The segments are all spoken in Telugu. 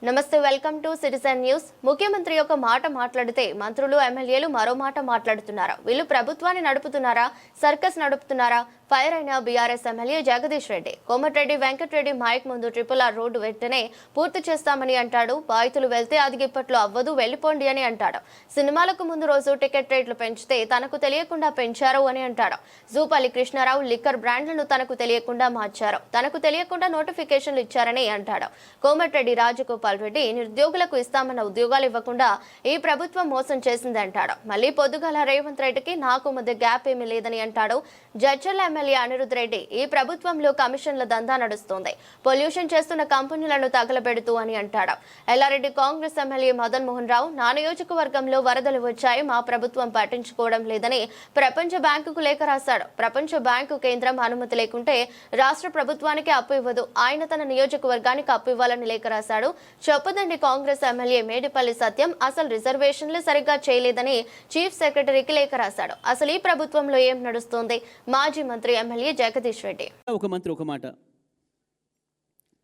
నమస్తే, వెల్కమ్ టు సిటిజన్ న్యూస్. ముఖ్యమంత్రి ఒక మాట మాట్లాడితే మంత్రులు ఎమ్మెల్యేలు మరో మాట మాట్లాడుతున్నారా? వీళ్ళు ప్రభుత్వాన్ని నడుపుతున్నారా, సర్కస్ నడుపుతున్నారా? ఫైర్ అయిన BRS MLA Jagadish Reddy. Komatireddy Venkatreddy mike ముందు RRR రోడ్డు వెంటనే పూర్తి చేస్తామని అంటాడు. బాధితులు వెళ్తే అది ఇప్పట్లో అవ్వదు, వెళ్ళిపోండి అని అంటాడు. సినిమాలకు ముందు రోజు టికెట్ రేట్లు పెంచితే తనకు తెలియకుండా పెంచారు అని అంటాడు. జూపల్లి కృష్ణారావు లిక్కర్ బ్రాండ్లను తనకు తెలియకుండా మార్చారు, తనకు తెలియకుండా నోటిఫికేషన్లు ఇచ్చారని అంటాడు. కోమటిరెడ్డి రాజగోపాల్ రెడ్డి నిరుద్యోగులకు ఇస్తామన్న ఉద్యోగాలు ఇవ్వకుండా ఈ ప్రభుత్వం మోసం చేసిందంటాడు. మళ్ళీ పొద్దుగాల రేవంత్ రెడ్డికి నాకు మధ్య గ్యాప్ ఏమీ లేదని అంటాడు. జడ్చర్ల ఎమ్మెల్యే అనిరుద్ రెడ్డి ఈ ప్రభుత్వంలో కమిషన్ల దందా నడుస్తుంది, పొల్యూషన్ చేస్తున్న కంపెనీలను తగలబెడుతూ అని అంటాడు. ఎల్లారెడ్డి కాంగ్రెస్ ఎమ్మెల్యే మదన్ మోహన్ రావు నా నియోజకవర్గంలో వరదలు వచ్చాయి, మా ప్రభుత్వం పట్టించుకోవడం లేదని ప్రపంచ బ్యాంకుకు లేఖ రాశాడు. ప్రపంచ బ్యాంకు కేంద్రం అనుమతి లేకుంటే రాష్ట్ర ప్రభుత్వానికి అప్పు ఇవ్వదు, ఆయన తన నియోజకవర్గానికి అప్పు ఇవ్వాలని లేఖ రాశాడు. చొప్పదండి కాంగ్రెస్ ఎమ్మెల్యే మేడిపల్లి సత్యం అసలు రిజర్వేషన్లు సరిగ్గా చేయలేదని చీఫ్ సెక్రటరీకి లేఖ రాశాడు. అసలు ఈ ప్రభుత్వంలో ఏం నడుస్తోంది? మాజీ మంత్రి ఎమ్మెల్యే జగదీష్ రెడ్డి. ఒక మంత్రి ఒక మాట,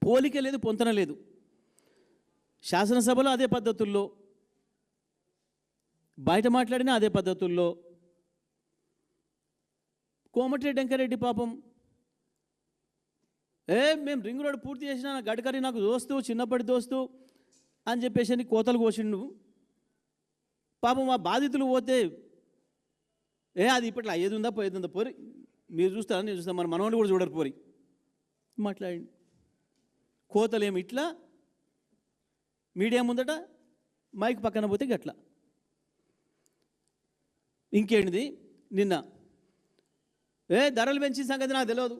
పోలిక లేదు, పొంతన లేదు. శాసనసభలో అదే పద్ధతుల్లో, బయట మాట్లాడినా అదే పద్ధతుల్లో. కోమటిరెడ్డి వెంకరెడ్డి పాపం మేము రింగ్ రోడ్ పూర్తి చేసినా గడ్కరీ నాకు దోస్తు, చిన్నప్పటి దోస్తు అని చెప్పేసి కోతలు కోసిండు. పాపం ఆ బాధితులు పోతే అది ఇప్పట్లో అయ్యేది ఉందా పోయేది ఉందా, పోరి మీరు చూస్తారా నేను చూస్తాను, మన మనవాడిని కూడా చూడరు పోరి మాట్లాడి. కోతలేమి ఇట్లా మీడియా ముందట, మైక్ పక్కన పోతే గట్లా. ఇంకేంటిది నిన్న ధరలు పెంచిన సంగతి నాకు తెలియదు,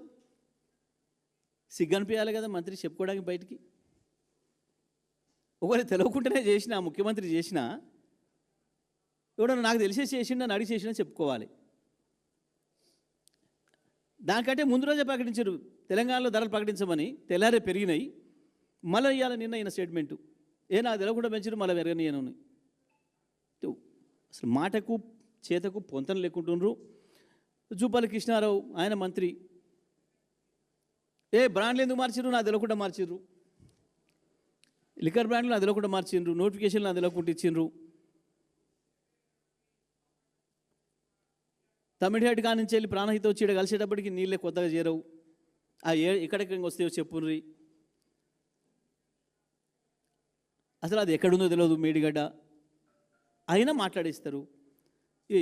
సిగ్గనిపించాలి కదా మంత్రి చెప్పుకోవడానికి బయటికి. ఒకవేళ తెలియకుండానే చేసిన ముఖ్యమంత్రి చేసినా ఎవడన్నా నాకు తెలిసే చేసిండా అడిగి చేసినా చెప్పుకోవాలి. దానికంటే ముందు రోజే ప్రకటించారు తెలంగాణలో ధరలు ప్రకటించమని, తెల్లారే పెరిగినాయి. మళ్ళీ ఇవ్వాలి నిన్న అయిన స్టేట్మెంటు నాకు తెలియకుండా పెంచారు, మళ్ళీ పెరగనియను. అసలు మాటకు చేతకు పొంతన లేకుంటుండ్రు. జూపల్లి కృష్ణారావు ఆయన మంత్రి, బ్రాండ్లు ఎందుకు మార్చిర్రు నాకు తెలియకుండా మార్చిర్రు, లిక్కర్ బ్రాండ్లు నాకు తెలియకుండా మార్చిండ్రు, నోటిఫికేషన్లు నాకు తెలియకుండా ఇచ్చిండ్రు. తమిళనాడు కాడి నుంచి వెళ్ళి ప్రాణహిత వచ్చి ఇక్కడ కలిసేటప్పటికి నీళ్ళే కొత్తగా చేరవు. ఎక్కడెక్కడ వస్తాయో చెప్పుర్రి. అసలు అది ఎక్కడుందో తెలియదు మేడిగడ్డ, అయినా మాట్లాడేస్తారు.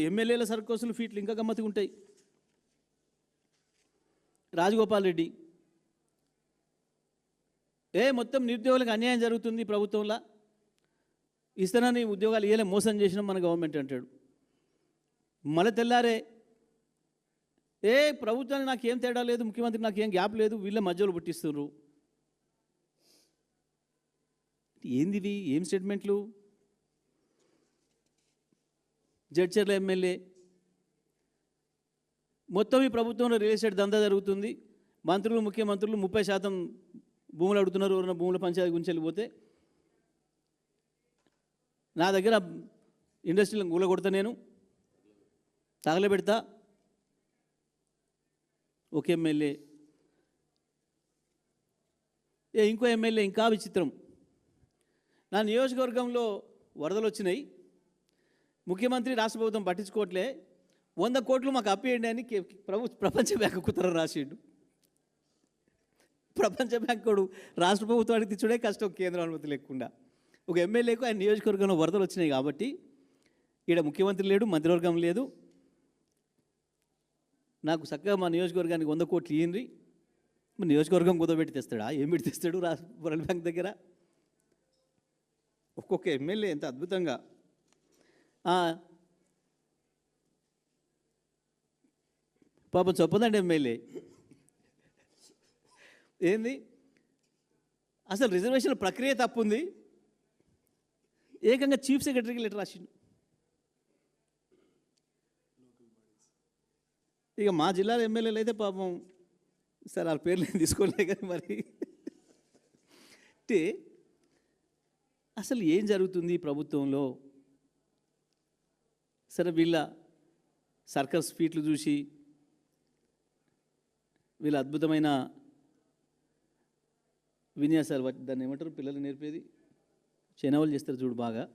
ఎమ్మెల్యేల సర్కోసులు ఫీట్లు ఇంకా గమ్మతిగా ఉంటాయి. రాజగోపాల్ రెడ్డి మొత్తం నిరుద్యోగులకు అన్యాయం జరుగుతుంది ప్రభుత్వంలో, ఇస్తానని ఉద్యోగాలు ఇవ్వలే, మోసం చేసినాం మన గవర్నమెంట్ అంటాడు. మళ్ళీ తెల్లారే ప్రభుత్వానికి నాకేం తేడా లేదు, ముఖ్యమంత్రికి నాకేం గ్యాప్ లేదు, వీళ్ళ మధ్యలో పుట్టిస్తున్నారు. ఏంది ఏం స్టేట్మెంట్లు? జడ్చర్ల ఎమ్మెల్యే మొత్తం ఈ ప్రభుత్వంలో రియల్ ఎస్టేట్ దందా జరుగుతుంది, మంత్రులు ముఖ్యమంత్రులు 30% భూములు అడుగుతున్నారు, ఎవరైనా భూముల పంచాయతీ గురించి వెళ్ళిపోతే నా దగ్గర ఇండస్ట్రీలను కూలగొడతా, నేను తగలబెడతా. ఒక ఎమ్మెల్యే ఇంకో ఎమ్మెల్యే ఇంకా విచిత్రం, నా నియోజకవర్గంలో వరదలు వచ్చినాయి, ముఖ్యమంత్రి రాష్ట్ర ప్రభుత్వం పట్టించుకోవట్లే, 100 కోట్లు మాకు అప్పేయండి అని ప్రపంచ బ్యాంకు ఉత్తరం రాసిండు. ప్రపంచ బ్యాంకుడు రాష్ట్ర ప్రభుత్వానికి తెచ్చుడే కష్టం కేంద్ర అనుమతి లేకుండా. ఒక ఎమ్మెల్యేకు ఆయన నియోజకవర్గంలో వరదలు వచ్చినాయి కాబట్టి ఈడ ముఖ్యమంత్రి లేడు, మంత్రివర్గం లేదు, నాకు చక్కగా మా నియోజకవర్గానికి 100 కోట్లు ఇయ్యండి. మా నియోజకవర్గం కుదబెట్టి తెస్తాడా? ఏం పెట్టి తెస్తాడు వరల్డ్ బ్యాంక్ దగ్గర? ఒక్కొక్క ఎమ్మెల్యే ఎంత అద్భుతంగా. పాపం చొప్పదండి ఎమ్మెల్యే ఏంది అసలు రిజర్వేషన్ ప్రక్రియ తప్పుంది, ఏకంగా చీఫ్ సెక్రటరీకి లెటర్ రాసిండు. ఇక మా జిల్లాలో ఎమ్మెల్యేలు అయితే పాపం సార్ వాళ్ళ పేర్లు ఏం తీసుకోలే కానీ మరి అంటే అసలు ఏం జరుగుతుంది ప్రభుత్వంలో? సరే వీళ్ళ సర్కస్ ఫీట్లు చూసి, వీళ్ళ అద్భుతమైన విన్యాసాలు, దాన్ని ఏమంటారు పిల్లలు నేర్పేది, చైనా వాళ్ళు చేస్తారు చూడు బాగా,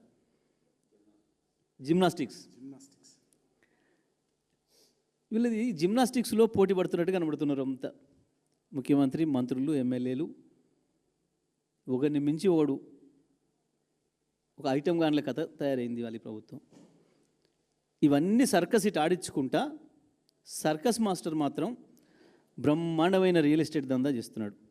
జిమ్నాస్టిక్స్. వీళ్ళది జిమ్నాస్టిక్స్లో పోటీ పడుతున్నట్టు కనబడుతున్నారు అంతా. ముఖ్యమంత్రి, మంత్రులు, ఎమ్మెల్యేలు ఒకరిని మించి ఒకడు, ఒక ఐటమ్ గాన్ల కథ తయారైంది వాళ్ళ ప్రభుత్వం. ఇవన్నీ సర్కస్ ఇటు ఆడించుకుంటా, సర్కస్ మాస్టర్ మాత్రం బ్రహ్మాండమైన రియల్ ఎస్టేట్ దందా చేస్తున్నాడు.